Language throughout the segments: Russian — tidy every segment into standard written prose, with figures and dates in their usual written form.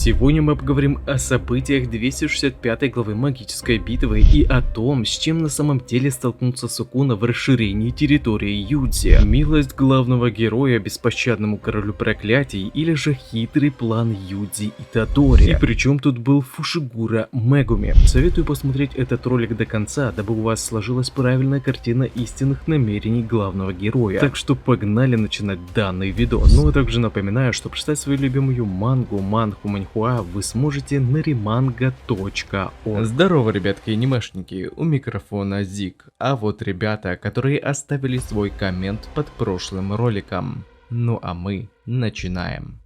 Сегодня мы поговорим о событиях 265 главы магической битвы и о том, с чем на самом деле столкнутся Сукуна в расширении территории Юдзи. Милость главного героя беспощадному королю проклятий или же хитрый план Юдзи Итадори. И причем тут был Фушигура Мегуми. Советую посмотреть этот ролик до конца, дабы у вас сложилась правильная картина истинных намерений главного героя. Так что погнали начинать данный видос. Ну а также напоминаю, что прочитать свою любимую манху, манхуа вы сможете на rimanga.org. Здорово, ребятки анимешники, у микрофона Зик. А вот ребята, которые оставили свой коммент под прошлым роликом. Ну а мы начинаем.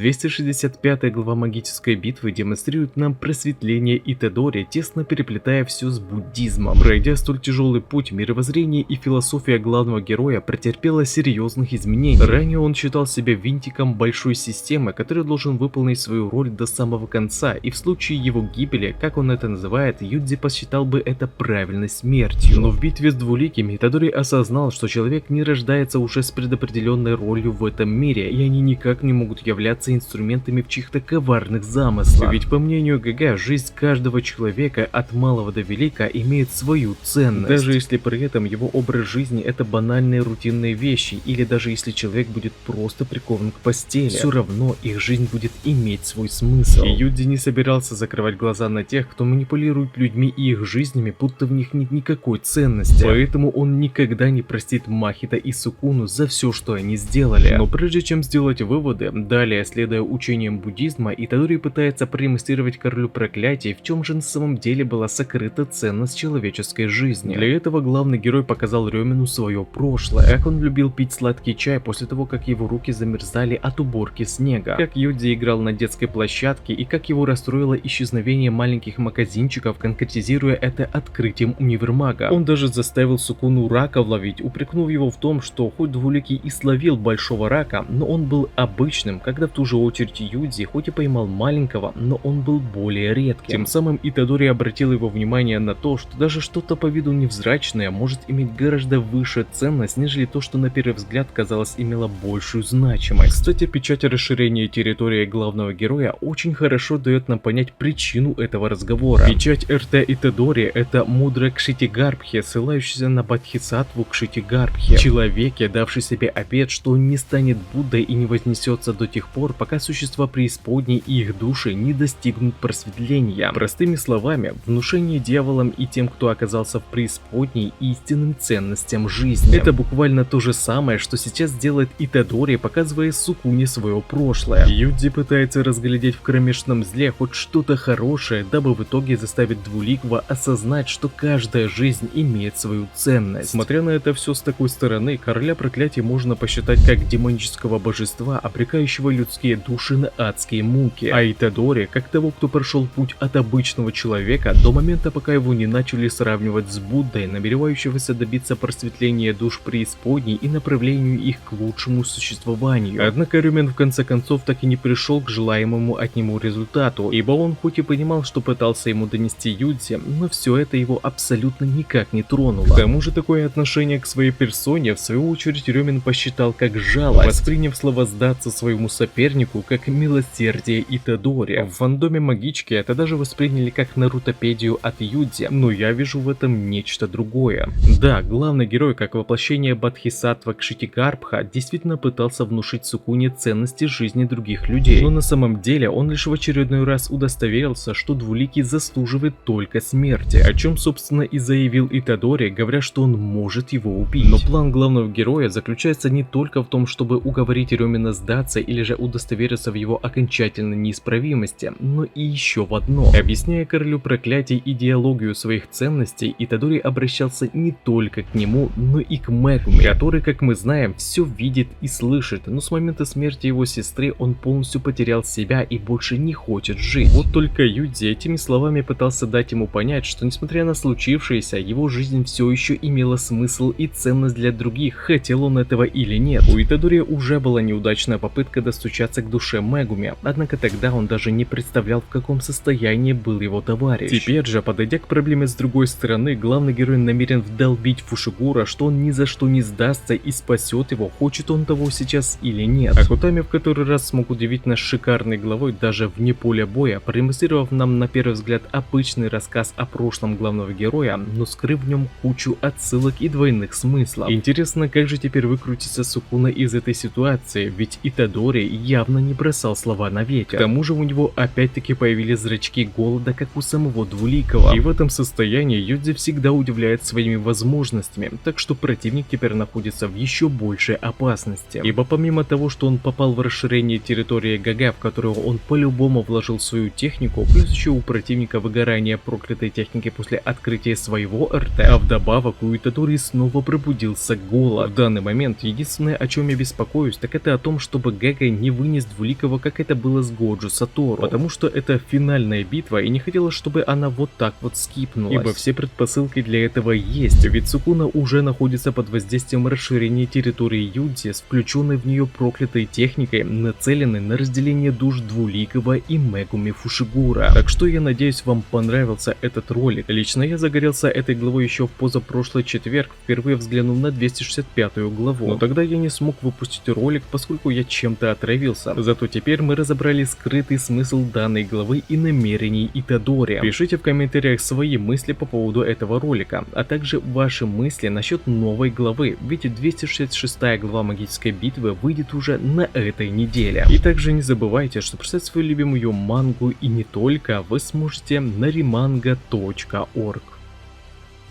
265 глава магической битвы демонстрирует нам просветление Итадори, тесно переплетая все с буддизмом. Пройдя столь тяжелый путь, мировоззрение и философия главного героя претерпела серьезных изменений. Ранее он считал себя винтиком большой системы, который должен выполнить свою роль до самого конца, и в случае его гибели, как он это называет, Юдзи посчитал бы это правильной смертью. Но в битве с двуликими Итадори осознал, что человек не рождается уже с предопределенной ролью в этом мире, и они никак не могут являться инструментами в чьих-то коварных замыслах. Ведь по мнению ГГ, жизнь каждого человека от малого до велика имеет свою ценность. Даже если при этом его образ жизни это банальные рутинные вещи, или даже если человек будет просто прикован к постели, все равно их жизнь будет иметь свой смысл. И Юдзи не собирался закрывать глаза на тех, кто манипулирует людьми и их жизнями, будто в них нет никакой ценности. Поэтому он никогда не простит Махита и Сукуну за все, что они сделали. Но прежде чем сделать выводы, далее следуя учениям буддизма, Итадори пытается продемонстрировать королю проклятий, в чем же на самом деле была сокрыта ценность человеческой жизни. Для этого главный герой показал Рёмину свое прошлое, как он любил пить сладкий чай после того, как его руки замерзали от уборки снега, как Юдзи играл на детской площадке и как его расстроило исчезновение маленьких магазинчиков, конкретизируя это открытием универмага. Он даже заставил Сукуну рака ловить, упрекнув его в том, что хоть двуликий и словил большого рака, но он был обычным, когда в ту же очередь Юдзи хоть и поймал маленького, но он был более редким. Тем самым Итадори обратил его внимание на то, что даже что-то по виду невзрачное может иметь гораздо высшую ценность, нежели то, что на первый взгляд казалось имело большую значимость. Кстати, печать расширения территории главного героя очень хорошо дает нам понять причину этого разговора. Печать РТ Итадори — это мудрая Кшитигарбхи, ссылающаяся на Бодхисаттву Кшитигарбхи, человеке, давший себе обет, что он не станет Буддой и не вознесется до тех пор, пока существа преисподней и их души не достигнут просветления. Простыми словами, внушение дьяволам и тем, кто оказался в преисподней, истинным ценностям жизни. Это буквально то же самое, что сейчас делает Итадори, показывая Сукуне свое прошлое. Юдзи пытается разглядеть в кромешном зле хоть что-то хорошее, дабы в итоге заставить двуликого осознать, что каждая жизнь имеет свою ценность. Смотря на это все с такой стороны, короля проклятий можно посчитать как демонического божества, обрекающего людские души на адские муки, а Итадори как того, кто прошел путь от обычного человека до момента, пока его не начали сравнивать с Буддой, намеревающегося добиться просветления душ преисподней и направлению их к лучшему существованию. Однако Рюмен в конце концов так и не пришел к желаемому от него результату, ибо он хоть и понимал, что пытался ему донести Юдзи, но все это его абсолютно никак не тронуло. К тому же такое отношение к своей персоне в свою очередь Рюмен посчитал как жалость, восприняв слово «сдаться» своему сопернику как милосердие Итадори. В фандоме магички это даже восприняли как нарутопедию от Юдзи, но я вижу в этом нечто другое. Да, главный герой, как воплощение Бодхисаттва Кшитигарбха, действительно пытался внушить Сукуне ценности жизни других людей, но на самом деле он лишь в очередной раз удостоверился, что двуликий заслуживает только смерти, о чем собственно и заявил Итадори, говоря, что он может его убить. Но план главного героя заключается не только в том, чтобы уговорить Рёмина сдаться или же удостовериться в его окончательной неисправимости, но и еще в одно. Объясняя королю проклятий идеологию своих ценностей, Итадори обращался не только к нему, но и к Мегуми, который, как мы знаем, все видит и слышит, но с момента смерти его сестры он полностью потерял себя и больше не хочет жить. Вот только Юдзи этими словами пытался дать ему понять, что несмотря на случившееся, его жизнь все еще имела смысл и ценность для других, хотел он этого или нет. У Итадори уже была неудачная попытка достучаться прикасаться к душе Мегуми, однако тогда он даже не представлял, в каком состоянии был его товарищ. Теперь же, подойдя к проблеме с другой стороны, главный герой намерен вдолбить Фушигура, что он ни за что не сдастся и спасет его, хочет он того сейчас или нет. Акутами в который раз смог удивить нас шикарной главой даже вне поля боя, продемонстрировав нам на первый взгляд обычный рассказ о прошлом главного героя, но скрыв в нем кучу отсылок и двойных смыслов. Интересно, как же теперь выкрутится Сукуна из этой ситуации, ведь Итадори явно не бросал слова на ветер. К тому же у него опять-таки появились зрачки голода, как у самого Двуликого. И в этом состоянии Юдзи всегда удивляет своими возможностями, так что противник теперь находится в еще большей опасности. Ибо помимо того, что он попал в расширение территории ГГ, в которую он по-любому вложил свою технику, плюс еще у противника выгорание проклятой техники после открытия своего РТ, а вдобавок у Итадори снова пробудился голод. В данный момент единственное, о чем я беспокоюсь, так это о том, чтобы ГГ не вынес Двуликого, как это было с Годжо Сатору, потому что это финальная битва и не хотелось, чтобы она вот так вот скипнулась, ибо все предпосылки для этого есть, ведь Сукуна уже находится под воздействием расширения территории Юдзи с включенной в нее проклятой техникой, нацеленной на разделение душ Двуликого и Мегуми Фушигура. Так что я надеюсь, вам понравился этот ролик. Лично я загорелся этой главой еще в позапрошлый четверг, впервые взглянув на 265 главу, но тогда я не смог выпустить ролик, поскольку я чем-то отравился. Зато теперь мы разобрали скрытый смысл данной главы и намерений Итадори. Пишите в комментариях свои мысли по поводу этого ролика, а также ваши мысли насчет новой главы, ведь 266 глава магической битвы выйдет уже на этой неделе. И также не забывайте, что прочитать свою любимую мангу и не только вы сможете на rimanga.org.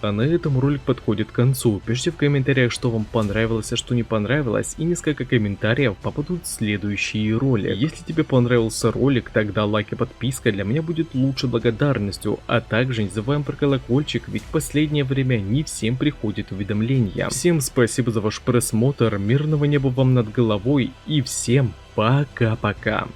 А на этом ролик подходит к концу. Пишите в комментариях, что вам понравилось, а что не понравилось, и несколько комментариев попадут в следующие ролики. Если тебе понравился ролик, тогда лайк и подписка для меня будет лучшей благодарностью, а также не забываем про колокольчик, ведь в последнее время не всем приходит уведомления. Всем спасибо за ваш просмотр, мирного неба вам над головой и всем пока-пока.